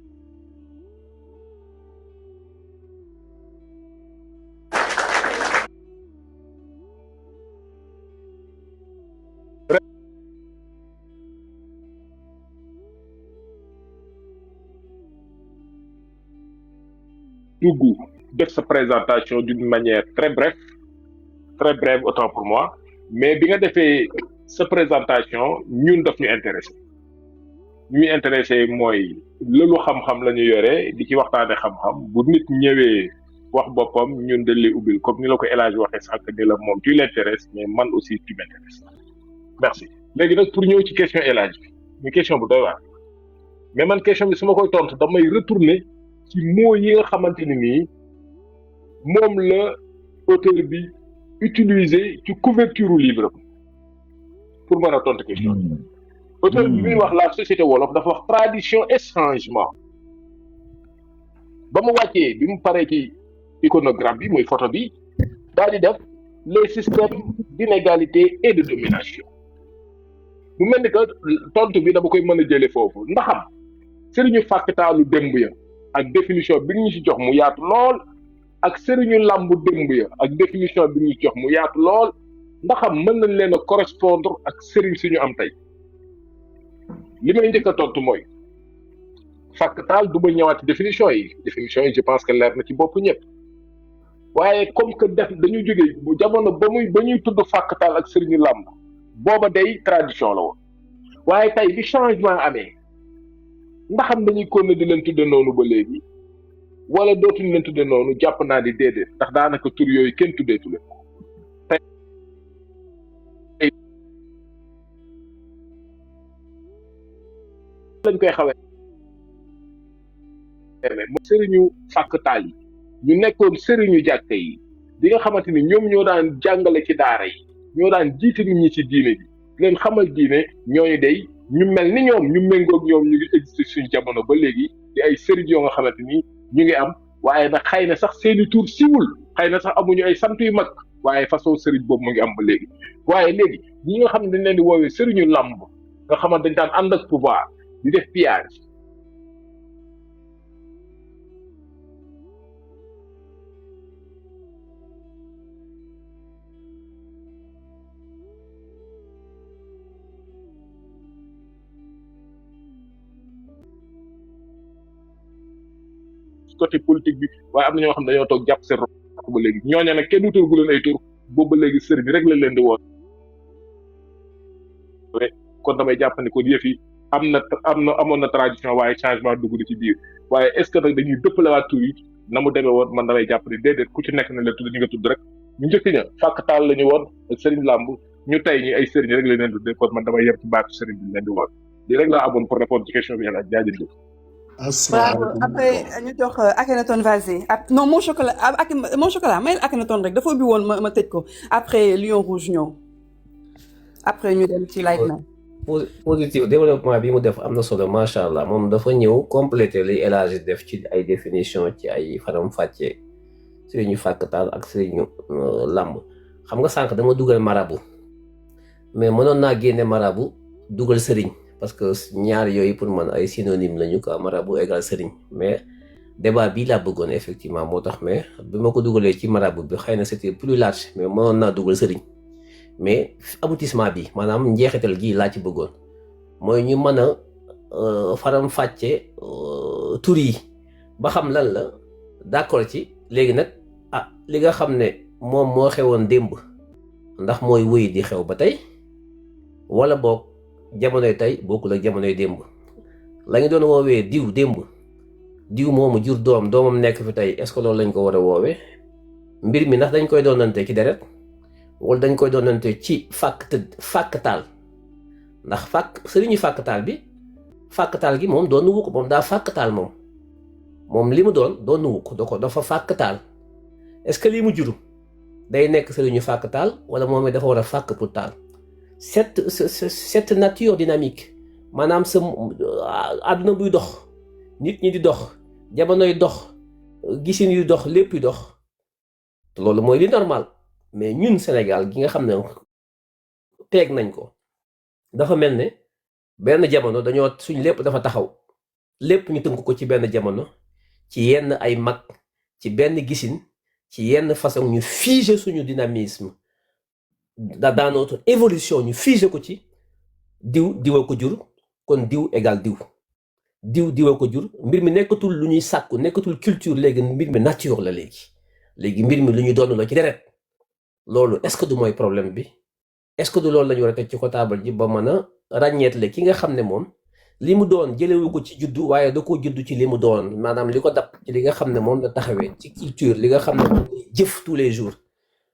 dugg def sa présentation d'une manière très brève autant pour moi mais bi nga defee sa présentation ñun daf ñu intéressé ñu intéressé mooy loolu xam-xam la ñu yore di ci waxtaane xam-xam bu nit ñëwee wax boppam ñun dañ lay ubbil comme ni la ko El Hadj waxee sànq ni la moom tu l'intéresses mais man aussi tu m'intéresses merci léegi nag pour ñëw ci question El Hadj bi ñu question bu doy waar mais man question bi su ma koy tontu damay retourner ci mots yi nga xamante ni nii moom la auteur bi utiliser ci couverture livre pour mën a tontu question bi auteur bi muy wax la société wolof dafa wax tradition et changement ba mu wàccee bi mu paree ci iconogramme bi muy photo bi daal di def les systèmes d'inégalité et de domination mu mel ni que tontu bi dama koy mën a jëlee foofu ndaxam sëriñu fàkkataalu démb ya ak définition bi ñu ci jox mu yaatu lool ak sëriñu làmbu démb ya ak définition bi ñu ci jox mu yaatu lool ndaxam mën nañ leen a correspondre ak sëriñ suñu am tey li may njëkk a tontu mooy fàkkataal du ma ñëwaat ci définition yi je pense que leer na ci bopp ñëpp waaye comme que dañu jógee bu jamono ba ñuy tudd fàkkataal ak sëriñu làmb booba day tradition la woon waaye tey bi changement amee ndaxam dañuy continuer di leen tudde noonu ba léegi wala dootuñu leen tudde noonu jàpp naa di déedéet ndax daanaka tur yooyu kenn tuddeetu leen tey lañ koy xawee moom sëriñu fàkktaal yi ñu nekkoon sëriñu jàkka yi di nga xamante ni ñoom ñoo daan jàngale ci daara yi ñoo daan jiite nit ñi ci diine bi leen xamal diine ñooñu day ñu mel ni ñoom ñu méngoog ñoom ñu ngi existé suñu jamono ba léegi di ay sëriñ yoo nga xamante ni ñu ngi am waaye nag xëy na sax seeni tur siwul xëy na sax amuñu ay sant yu mag waaye façon sëriñ boobu mu ngi am ba léegi waaye léegi ñi nga xam ne dañ leen di woowee sëriñu làmb nga xamante dañ daan ànd ak pouvoir di def pillage côté politique bi waaye am na ñoo xam ne dañoo toog jàpp seen rob ba léegi ñooñu nag kenn wutal gu leen ay tur boobu ba léegi sëriñ bi rek lañ leen di woo kon damay jàpp ne kon yëf yi amoon na tradition waaye changement dugg na ci biir waaye est-ce que nag dañuy dëppalewaat tur yi na mu demee woon man damay jàpp ne déedéet ku ci nekk na leen tudd ñi nga tudd rek ñu njëkk ña fàkktaal la ñu woon ak sëriñ làmb ñu tey ñi ay sëriñ rek la leen tuddee kon man damay yem ci baatu sëriñ bi leen di woon lii rek laa amoon pour répondre ci question bi yàlla jaajëf. Bravo. Après ñu jox Akhenaton vas-y non mon chocolat may Akhenaton rek dafa ubbi woon ma tëj ko après Lion Rouge ñëw après ñu dem ci live na positif développement bi mu def am na solo macha allah moom dafa ñëw compléter li El Hadj def ci ay définition ci ay faram fàccee sëriñu fàkkataal ak sëriñu làmb xam nga sànq dama dugal marabu mais mënoon naa génne marabu dugal sëriñ parce que ñaar yooyu pour man ay synonyme lañu quoi marabu égal sëriñ mais débat bii laa bëggoon effectivement moo tax mais bi ma ko dugalee ci marabu bi xëy na c'était plus large mais mënoon naa dugal sëriñ mais aboutissement bi maanaam njeexital gii laa ci bëggoon mooy ñu mën a faram fàcce tur yi ba xam lan la d'accord ci léegi nag li nga xam ne moom moo xewoon démb ndax mooy wëy di xew ba tey wala boog jamonoy tey bokkul ak jamonoy démb la ñu doon woowee diw démb diw moomu jur doomam nekk fi tey est-ce que loolu lañ ko war a woowee mbir mi ndax dañ koy doonante ci deret wala dañ koy doonante ci fàkktaal ndax sëriñu fàkktaal bi fàkktaal gi moom doon wu ko moom daa fàkktaal moom li mu doon wu ko dafa fàkktaal est-ce que lii mu juru day nekk sëriñu fàkktaal wala moom it dafa war a fàkk pour taal cette nature dynamique maanaam sa àdduna buy dox nit ñi di dox jamonoy dox gisin yu dox lépp yu dox loolu mooy li normal mais ñun Sénégal gi nga xam ne teeg nañ ko dafa mel ne benn jamono dañoo suñ lépp dafa taxaw lépp ñu tënk ko ci benn jamono ci yenn ay mag ci benn gisin ci yenn façon ñu figé suñu dynamisme dans notre évolution ñu figé ko ci diwa ko jur kon diw égal diwa ko jur mbir mi nekkatul lu ñuy sàkku nekkatul culture léegi mbir mi nature la léegi mbir mi lu ñuy doon la ci deret loolu est-ce que du mooy problème bi est-ce que du loolu la ñu war a teg ci ko taabal ji ba mën a ràññeetle ki nga xam ne moom li mu doon jëlewu ko ci juddu waaye da koo juddu ci li mu doon maanaam li ko dab ci li nga xam ne moom la taxawee ci culture li nga xam ne moom lay jëf tous les jours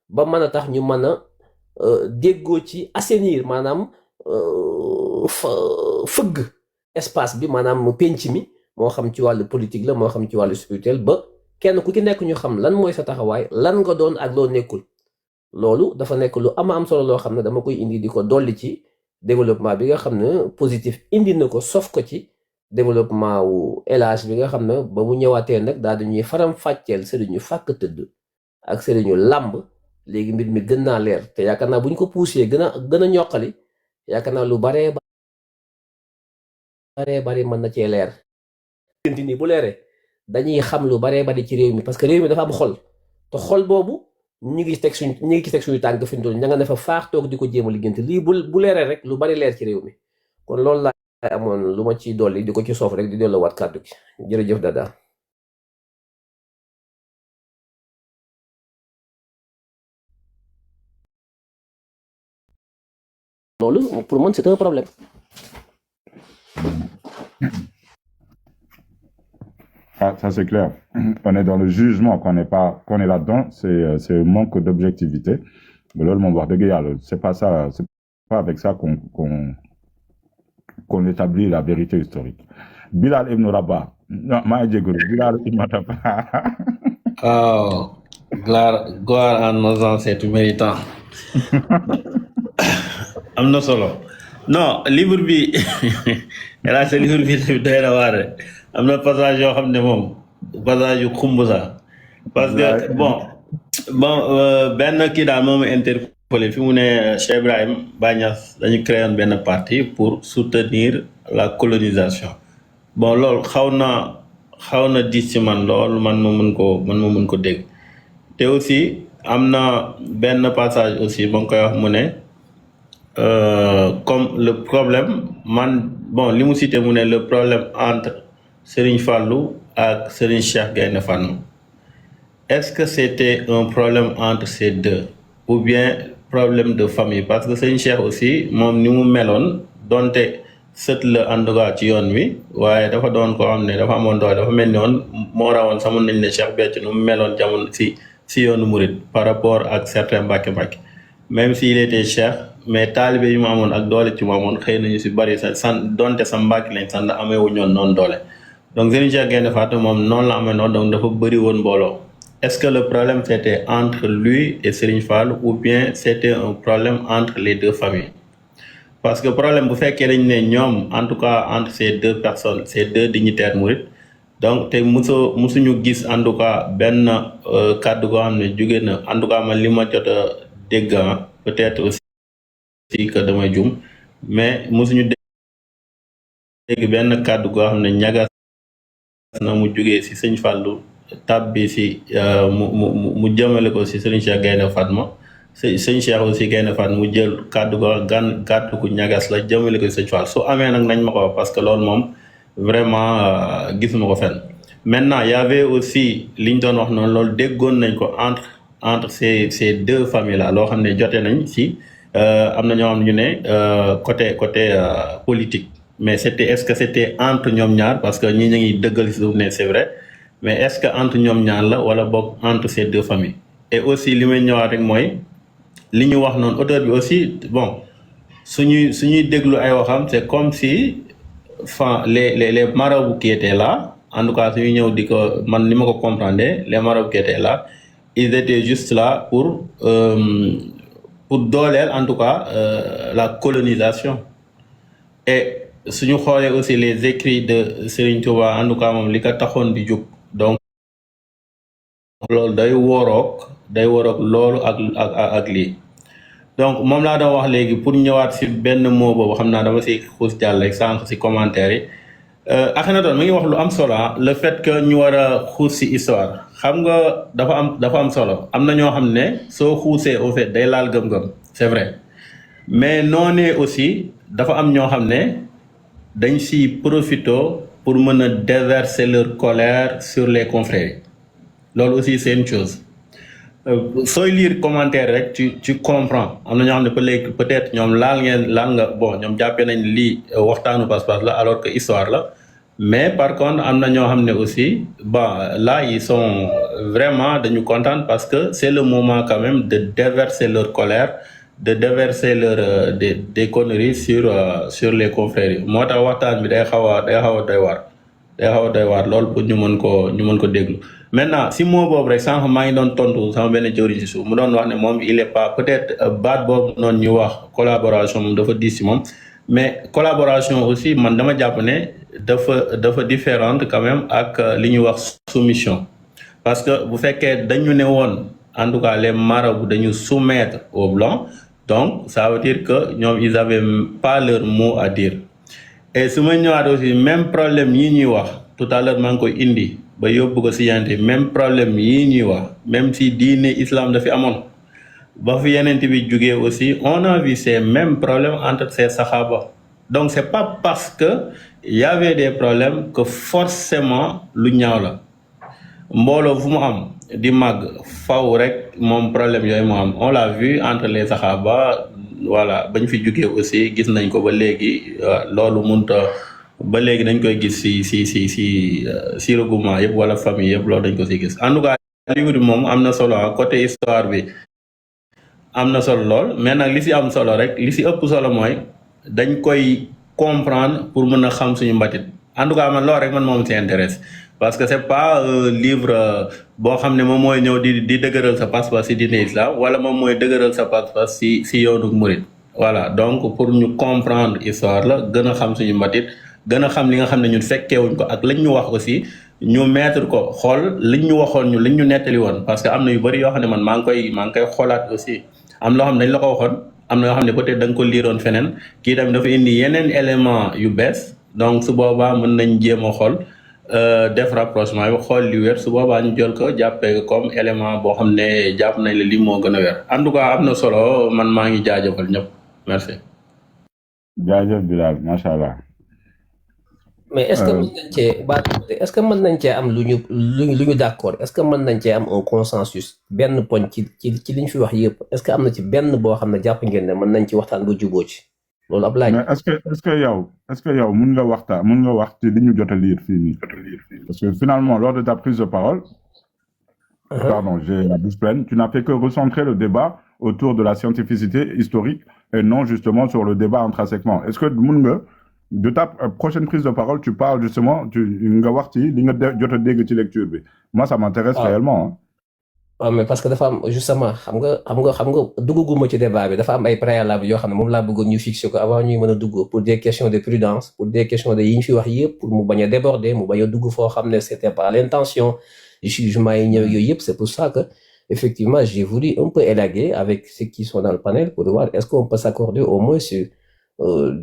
ba mën a tax ñu mën a déggoo ci assainir maanaam fëgg espace bi maanaam penc mi moo xam ci wàllu politique la moo xam ci wàllu spirituel ba kenn ku ci nekk ñu xam lan mooy sa taxawaay lan nga doon ak loo nekkul loolu dafa nekk lu am solo loo xam ne dama koy indi di ko dolli ci développement bi nga xam ne positif indi na ko sof ko ci développement wu élage bi nga xam ne ba mu ñëwaatee nag daal di ñuy faram fàcceel sëriñu fàkk tëdd ak sëriñu làmb léegi mbir mi gën naa leer te yaakaar naa bu ñu ko poussé gën a ñoqali yaakaar naa lu baree bari mën na cee leer ni bu leeree dañuy xam lu baree bari ci réew mi parce que réew mi dafa am xol te xol boobu ñu ngi teg suñu tànk fi mu toll ña nga ne fa faax toog di ko jéem a liggéeyante lii bu leeree rek lu bari leer ci réew mi kon loolu laa amoon lu ma ciy dolli di ko ci soof rek di delloo waat kàddu gi jërëjëf Dada. loolu pour moi c'est un problème. Ah, ça c'est clair. On est dans le jugement, qu'on est là-dedans, c'est un manque d'objectivité. Mais là, mon voir de gueule, c'est pas ça, c'est pas avec ça qu'on établit la vérité historique. Bilal Ibn Rabah, non, Bilal Ibn Rabah. Oh, gloire à nos ancêtres méritants. am na solo non livre bi là c'est livre bi doy na waar am na passage yoo xam ne moom passage yu xumb sax parce que bon benn kii daal moom interpellé fi mu ne Cheikh Ibrahim Bagnas dañu créé woon benn parti pour soutenir la colonisation bon loolu xaw na diis ci man loolu man ma mën ko dégg te aussi am na benn passage aussi ba nga koy wax mu ne comme le problème li mu cité mu ne le problème entre Serigne Fallou ak Serigne Cheikh Gaïndé Fatma est-ce que c'était un problème entre ces deux ou bien problème de famille parce que Serigne Cheikh aussi moom ni mu meloon donte sët la en tout cas ci yoon wi waaye dafa doon koo xam ne dafa amoon doole dafa mel ni woon moo rawoon sax mën nañ ne Cheikh Béthio nu mu meloon jamono si yoonu murid par rapport ak certains Mbàkke même s'il était Cheikh mais taalibe yi mu amoon ak doole ci mu amoon xëy nañu si bari donte sa Mbàkke lañ sax ndax amee wu ñoon noonu doole donc Serigne Cheikh Gaïndé Fatma moom noonu la amee noonu donc dafa bëri woon mbooloo est-ce que le problème c'était entre lui et Serigne Fall ou bien c'était un problème entre les deux familles parce que problème bu fekkee dañ ne ñoom en tout cas entre ces deux personnes ces deux dignitaires mourides donc te musuñu gis en tout cas benn kàddu goo xam ne jóge na en tout cas man li ma jot a dégg peut-être aussi que damay jum mais musuñu dégg benn kàddu goo xam ne ñagas na mu jógee si Sëñ Fallu tab bi si mu jëmale ko si Serigne Cheikh Gaïndé Fatma Sëñ Cheikh aussi Gaïndé Fatma mu jël kàddu ku ñagas la jëmale ko si Sëñ Fall su amee nag nañ ma ko parce que loolu moom vraiment gisuma ko fenn maintenant y avait aussi liñ doon wax noonu loolu déggoon nañ ko entre ces deux familles là loo xam ne jote nañ si am na ñoo xam ne ñu ne côté politique mais est-ce que c'était entre ñoom ñaar parce que ñi ñu ngi dëggal si suuf ne c'est vrai mais est-ce que entre ñoom ñaar la wala boog entre ces deux familles et aussi li may ñëwaat rek mooy li ñu wax noonu auteur bi aussi bon suñuy déglu ay waxam c'est comme si les marabouts qui étaient là en tout cas suñu ñëw di ko man ni ma ko comprendre les marabouts qui étaient là ils étaient juste là pour dooleel en tout cas la colonisation et suñu xoolee aussi les écrits de Serigne Touba en tout cas moom li ko taxoon di jóg donc loolu day woroog loolu ak lii donc moom laa doon wax léegi pour ñëwaat si benn mot boobu xam naa dama si xuus jàll rek sànq si commentaire yi Akhenaton mi ngi wax lu am solo le fait que ñu war a xuus si histoire xam nga dafa am solo am na ñoo xam ne soo xuusee au fait day laal gëm-gëm c'est vrai mais noonee aussi dafa am ñoo xam ne dañ si profito pour mën a déverser leur colère sur les confrères loolu aussi c'est une chose sooy lire commentaire rek tu comprends am na ñoo xam ne peut-être ñoom laal nga bon ñoom jàppee nañ lii waxtaanu pas-pas la alors que histoire la mais par contre am na ñoo xam ne aussi bon là ils sont vraiment dañu kontaan parce que c'est le moment quand même de déverser leur colère de déverser leur des conneries sur les confrères yi moo tax waxtaan bi day xaw a doy waar loolu pour ñu mën ko déglu maintenant si moo boobu rek sànq maa ngi doon tontu sama benn jëwriñ si suuf mu doon wax ne moom il est pas peut-être baat boobu noonu ñu wax collaboration moom dafa diis si moom mais collaboration aussi man dama jàpp ne dafa différente quand même ak li ñuy wax soumission parce que bu fekkee dañu ne woon en tout cas les marabouts dañu soumettre aux blancs donc ça veut dire que ñoom ils avaient pas leur mot à dire et su ma ñëwaat aussi même problème yi ñuy wax tout à l'heure maa ngi koy indi ba yóbbu ko si yante même problème yi ñuy wax même si diine islam dafi amoon ba fi yeneen bi jugee aussi on a vu ces mêmes problèmes entre ces sahaba donc c'est pas parce que y avait des problèmes que forcément lu ñaaw la mbooloo fu mu am di màgg faw rek moom problème yooyu mu am on l'a vu entre les sahaba voilà bañ fi jugee aussi gis nañ ko ba léegi loolu munta ba léegi dañ koy gis si regroupement yëpp wala famille yëpp loolu dañ ko si gis en tout cas livre bi moom am na solo côté histoire bi am na solo lool mais nag li si am solo rek li si ëpp solo mooy dañ koy comprendre pour mën a xam suñu mbatit en tout cas man loolu rek man moom si intéresse parce que c'est pas un livre boo xam ne moom mooy ñëw di dëgëral sa pas-pas si diine islam wala moom mooy dëgëral sa pas-pas si yoonu murid voilà donc pour ñu comprendre histoire la gën a xam suñu mbatit gën a xam li nga xam ne ñun fekkeewuñ ko ak lañ ñu wax aussi ñu mettre ko xool liñ ñu waxoon liñ ñu nettali woon parce que am na yu bari yoo xam ne man maa ngi koy xoolaat aussi am loo xam ne dañ la ko waxoon am na yoo xam ne peut-être da nga ko liiroon feneen kii tamit dafa indi yeneen élément yu bees donc su boobaa mën nañ jéem a xool def rapprochement bi xool li wér su boobaa ñu jël ko jàppee comme élément boo xam ne jàpp nañ la li moo gën a wér en tout cas am na solo man maa ngi jaajëfal ñëpp merci. jaajëf Bilal macha allah. mais est-ce que mën nañ cee am lu ñu d'accord est-ce que mën nañ cee am un consensus benn poñ ci li ñu fi wax yëpp est-ce que am na ci benn boo xam ne jàpp ngeen ne mën nañ ci waxtaan ba juboo ci loolu ab laaj. mais est-ce que yow mun nga wax ci li ñu jot a lire fii nii parce que finalement lors de ta prise de parole. Pardon, j'ai la bouche pleine. Tu n'as fait que recentrer le débat autour de la scientificité historique et non justement sur le débat intrinsèquement. Est-ce que mun nga de ta prochaine prise de parole, tu parles justement nga wax ci li nga jot a dégg ci lecture bi. Moi, ça m'intéresse réellement. waaw mais parce que dafa am justement xam nga dugguma ci débat bi dafa am ay préalable yoo xam ne moom laa bëggoon ñu fixer ko avant ñuy mën a dugg pour des questions de prudence pour des questions de yi ñu fi wax yëpp pour mu bañ a déborder mu bañ a dugg foo xam ne c'était pas l'intention jugement yi ñëw yooyu yëpp c'est pour ça que effectivement j'ai voulu un peu élaguer avec ceux qui sont dans le panel pour voir est-ce qu'on peut s'accorder au moins sur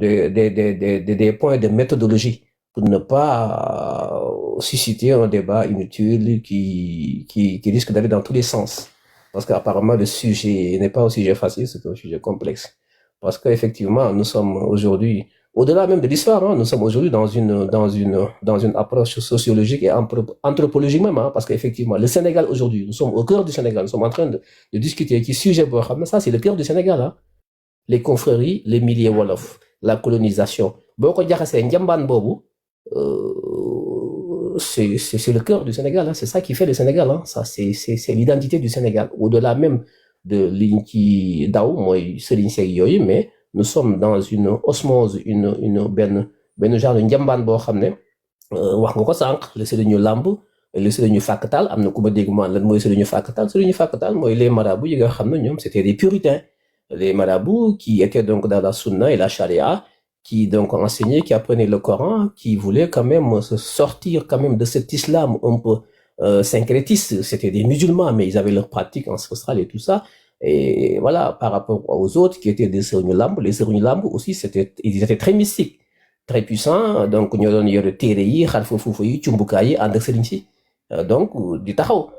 des points de méthodologie pour ne pas susciter un débat inutile qui risque d'aller dans tous les sens. Parce qu'apparemment, le sujet n'est pas un sujet facile, c'est un sujet complexe. Parce qu'effectivement, nous sommes aujourd'hui, au-delà même de l'histoire, nous sommes aujourd'hui dans une approche sociologique et anthropologique même, parce qu'effectivement, le Sénégal aujourd'hui, nous sommes au cœur du Sénégal, nous sommes en train de discuter qui sujet, ça c'est le cœur du Sénégal, les confréries, les milliers Wolof, la colonisation, boo ko jaxasee njambaan boobu c'est le cœur du Sénégal, hein. C'est ça qui fait le Sénégal, hein. Ça, c'est l'identité du Sénégal. Au-delà même de liñ ci daw mooy Serigne Seck yooyu, mais nous sommes dans une osmose, benn genre njambaan boo xam ne wax nga ko sànq le Serigne Lamb, le Serigne Fàkkatal. Am na ku ma dégg man lan mooy Serigne Fàkkatal. Serigne Fàkkatal mooy les marabouts yi nga xam ne ñoom c'était des puritains, les marabouts qui étaient donc dans la sunna et la charia, qui donc enseignaient, qui apprenaient le Coran, qui voulaient quand même se sortir quand même de cet islam un peu syncrétiste. C'était des musulmans, mais ils avaient leur pratique ancestrale et tout ça. Et voilà, par rapport aux autres qui étaient des Serigne Lamb, les Serigne Lamb aussi, ils étaient très mystiques, très puissants. Donc ñoo doon yore téere yi, xarfa fuufa yi, cumbukaay yi, ànd ak sëriñ si. Donc di taxaw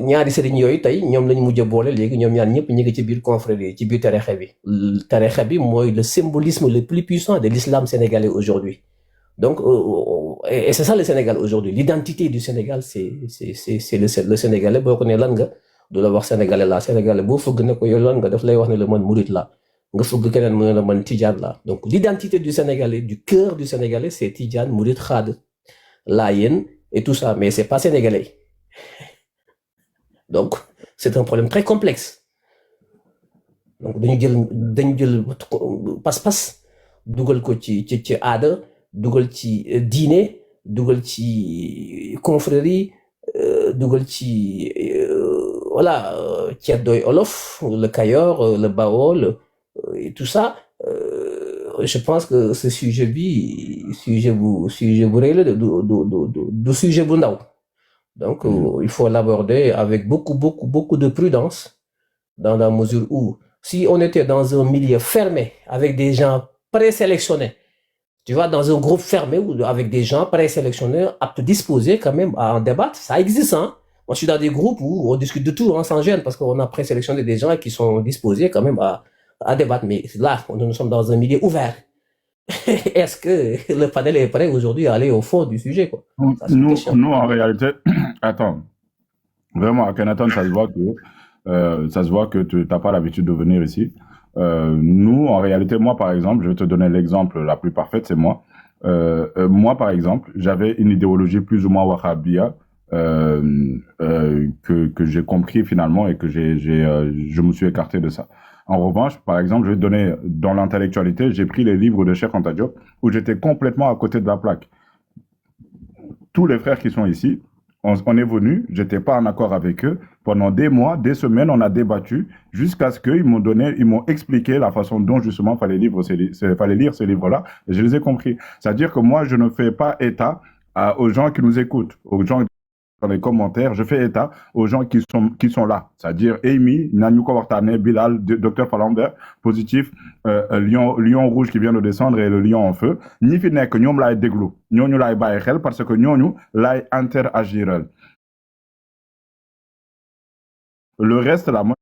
ñaari sëriñ yooyu tey ñoom lañ mujj a boole léegi ñoom ñaar ñëpp ñu ngi ci biir confrérie ci biir tarixa bi. Tarixa bi mooy le symbolisme le plus puissant de l'islam sénégalais aujourd'hui. Donc et c'est ça le Sénégal aujourd'hui. L'identité du Sénégal, c'est le Sénégalais. Boo ko ne lan nga du la wax sénégalais la, sénégalais boo fëgg ne ko yow lan nga daf lay wax ne la man murit la, nga fëgg keneen mu ne la man tijaan la. Donc l'identité du Sénégalais, du cœur du Sénégalais, c'est tijaan, murit, xaadir, laayeen et tout ça, mais c'est pas sénégalais. Donc c'est un problème très complexe. Donc dañu jël pas-pas dugal ko ci aada, dugal ci diine, dugal ci confrérie, dugal ci voilà ceddoy olof, le Kayor, le Bawol et tout ça. Je pense que ce sujet bu rëy la du sujet bu ndaw. Donc il faut l'aborder avec beaucoup de prudence, dans la mesure où si on était dans un milieu fermé avec des gens présélectionnés, tu vois, dans un groupe fermé ou avec des gens présélectionnés aptes disposés quand même à en débattre, ça existe, hein. Moi, je suis dans des groupes où on discute de tout, hein, sans gêne, parce qu'on a présélectionné des gens qui sont disposés quand même à débattre. Mais là, nous sommes dans un milieu ouvert. Est-ce que le panel est prêt aujourd'hui à aller au fond du sujet, quoi? Ça, Nous, en réalité, attends, vraiment, à Kenaton, ça se voit que tu n'as pas l'habitude de venir ici. Nous, en réalité, moi, par exemple, je vais te donner l'exemple la plus parfaite, c'est moi. Moi, par exemple, j'avais une idéologie plus ou moins wahhabia que j'ai compris finalement et que je me suis écarté de ça. En revanche, par exemple, je vais te donner, dans l'intellectualité, j'ai pris les livres de Cheikh Anta Diop où j'étais complètement à côté de la plaque. Tous les frères qui sont ici, on est venus, j'étais pas en accord avec eux. Pendant des mois, des semaines, on a débattu jusqu'à ce qu'ils m'ont expliqué la façon dont justement fallait lire ces livres-là. Et je les ai compris. C'est-à-dire que moi, je ne fais pas état aux gens qui nous écoutent, aux gens dans les commentaires, je fais état aux gens qui sont là. C'est-à-dire Amy, Nanyuko Wartane, Bilal, Dr Falambert, positif, Lion Rouge qui vient de descendre et le Lion en feu. Ni fi nek ñom lay déglu, ñoñu lay baye xel parce que ñoñu lay interagiral. Le reste là, moi